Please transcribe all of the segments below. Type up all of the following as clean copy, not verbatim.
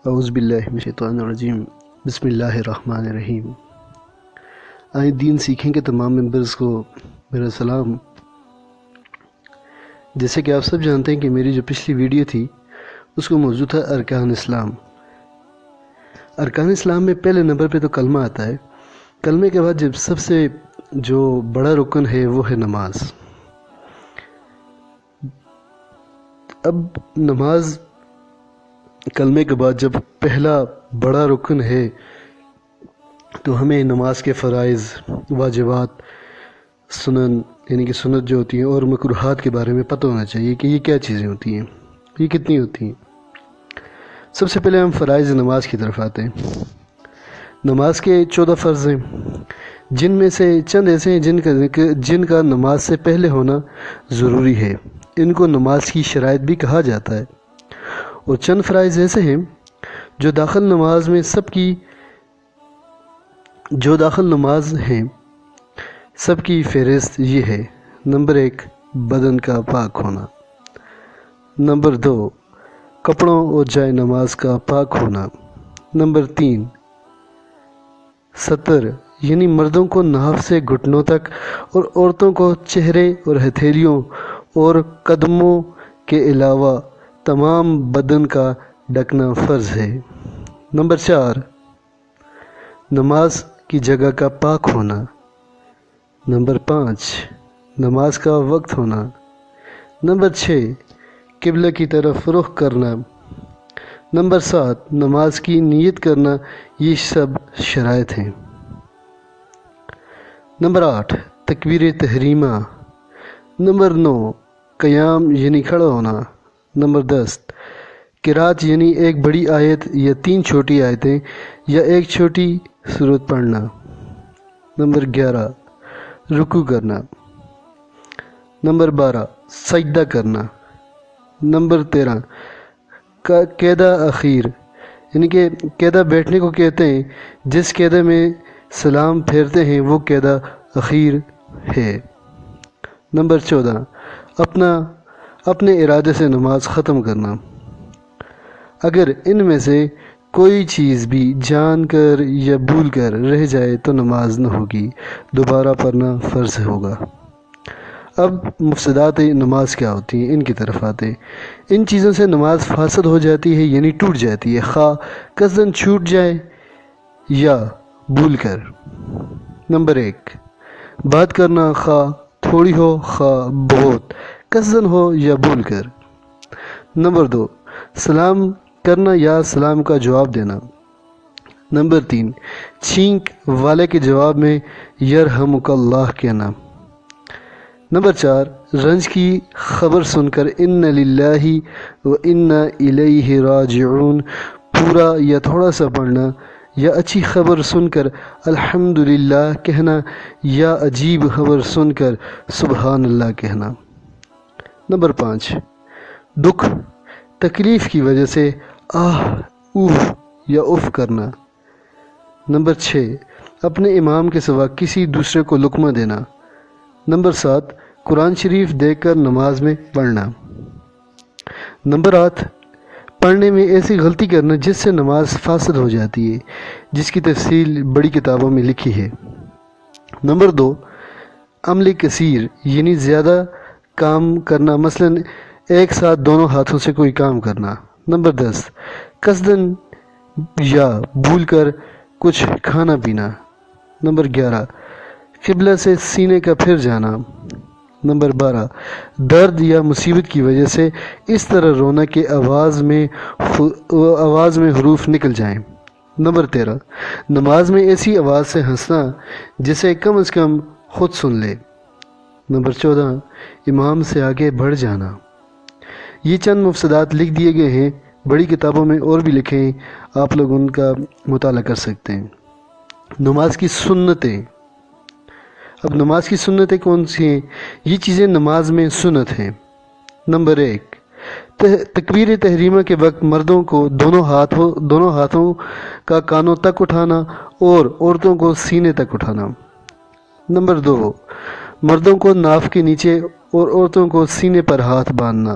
اعوذ باللہ من الشیطان الرجیم بسم اللہ الرحمن الرحیم۔ آئیں دین سیکھیں کے تمام ممبرز کو میرا سلام۔ جیسے کہ آپ سب جانتے ہیں کہ میری جو پچھلی ویڈیو تھی اس کو موضوع تھا ارکان اسلام۔ ارکان اسلام میں پہلے نمبر پہ تو کلمہ آتا ہے۔ کلمے کے بعد جب سب سے جو بڑا رکن ہے وہ ہے نماز۔ اب نماز کلمے کے بعد جب پہلا بڑا رکن ہے تو ہمیں نماز کے فرائض، واجبات، سنن یعنی کہ سنت جو ہوتی ہیں اور مکروہات کے بارے میں پتہ ہونا چاہیے کہ یہ کیا چیزیں ہوتی ہیں، یہ کتنی ہوتی ہیں۔ سب سے پہلے ہم فرائض نماز کی طرف آتے ہیں۔ نماز کے 14 فرض ہیں، جن میں سے چند ایسے ہیں جن کا نماز سے پہلے ہونا ضروری ہے۔ ان کو نماز کی شرائط بھی کہا جاتا ہے۔ اور چند فرائض ایسے ہیں جو داخل نماز ہیں، سب کی فہرست یہ ہے۔ نمبر 1 بدن کا پاک ہونا۔ نمبر 2 کپڑوں اور جائے نماز کا پاک ہونا۔ نمبر 3 ستر یعنی مردوں کو ناف سے گھٹنوں تک اور عورتوں کو چہرے اور ہتھیلیوں اور قدموں کے علاوہ تمام بدن کا ڈھکنا فرض ہے۔ نمبر 4 نماز کی جگہ کا پاک ہونا۔ نمبر 5 نماز کا وقت ہونا۔ نمبر 6 قبلہ کی طرف رخ کرنا۔ نمبر 7 نماز کی نیت کرنا۔ یہ سب شرائط ہیں۔ نمبر 8 تکبیر تحریمہ۔ نمبر 9 قیام یعنی کھڑا ہونا۔ نمبر 10 قرات یعنی ایک بڑی آیت یا 3 چھوٹی آیتیں یا ایک چھوٹی سورت پڑھنا۔ نمبر 11 رکوع کرنا۔ نمبر 12 سجدہ کرنا۔ نمبر 13 قیدہ اخیر یعنی کہ قیدہ بیٹھنے کو کہتے ہیں، جس قیدہ میں سلام پھیرتے ہیں وہ قیدہ اخیر ہے۔ نمبر 14 اپنے ارادے سے نماز ختم کرنا۔ اگر ان میں سے کوئی چیز بھی جان کر یا بھول کر رہ جائے تو نماز نہ ہوگی، دوبارہ پڑھنا فرض ہوگا۔ اب مفسدات نماز کیا ہوتی ہیں، ان کی طرف آتے ہیں۔ ان چیزوں سے نماز فاسد ہو جاتی ہے یعنی ٹوٹ جاتی ہے، خواہ قصداً چھوٹ جائے یا بھول کر۔ نمبر 1 بات کرنا، خواہ تھوڑی ہو خواہ بہت، قصداً ہو یا بھول کر۔ نمبر 2 سلام کرنا یا سلام کا جواب دینا۔ نمبر 3 چھینک والے کے جواب میں یرحمک اللہ کہنا۔ نمبر 4 رنج کی خبر سن کر ان للہ و انا الیہ راجعون پورا یا تھوڑا سا پڑھنا، یا اچھی خبر سن کر الحمدللہ کہنا، یا عجیب خبر سن کر سبحان اللہ کہنا۔ نمبر 5 دکھ تکلیف کی وجہ سے آہ اوہ یا اف کرنا۔ نمبر 6 اپنے امام کے سوا کسی دوسرے کو لقمہ دینا۔ نمبر 7 قرآن شریف دیکھ کر نماز میں پڑھنا۔ نمبر 8 پڑھنے میں ایسی غلطی کرنا جس سے نماز فاسد ہو جاتی ہے، جس کی تفصیل بڑی کتابوں میں لکھی ہے۔ نمبر 2 عمل کثیر یعنی زیادہ کام کرنا، مثلاً ایک ساتھ دونوں ہاتھوں سے کوئی کام کرنا۔ نمبر 10 قصداً یا بھول کر کچھ کھانا پینا۔ نمبر 11 قبلہ سے سینے کا پھر جانا۔ نمبر 12 درد یا مصیبت کی وجہ سے اس طرح رونا کہ آواز میں حروف نکل جائیں۔ نمبر 13 نماز میں ایسی آواز سے ہنسنا جسے کم از کم خود سن لے۔ نمبر 14 امام سے آگے بڑھ جانا۔ یہ چند مفسدات لکھ دیے گئے ہیں، بڑی کتابوں میں اور بھی لکھے ہیں، آپ لوگ ان کا مطالعہ کر سکتے ہیں۔ نماز کی سنتیں۔ اب نماز کی سنتیں کون سی ہیں؟ یہ چیزیں نماز میں سنت ہیں۔ نمبر 1 تکبیر تحریمہ کے وقت مردوں کو دونوں ہاتھوں کا کانوں تک اٹھانا اور عورتوں کو سینے تک اٹھانا۔ نمبر 2 مردوں کو ناف کے نیچے اور عورتوں کو سینے پر ہاتھ باندھنا۔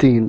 3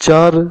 4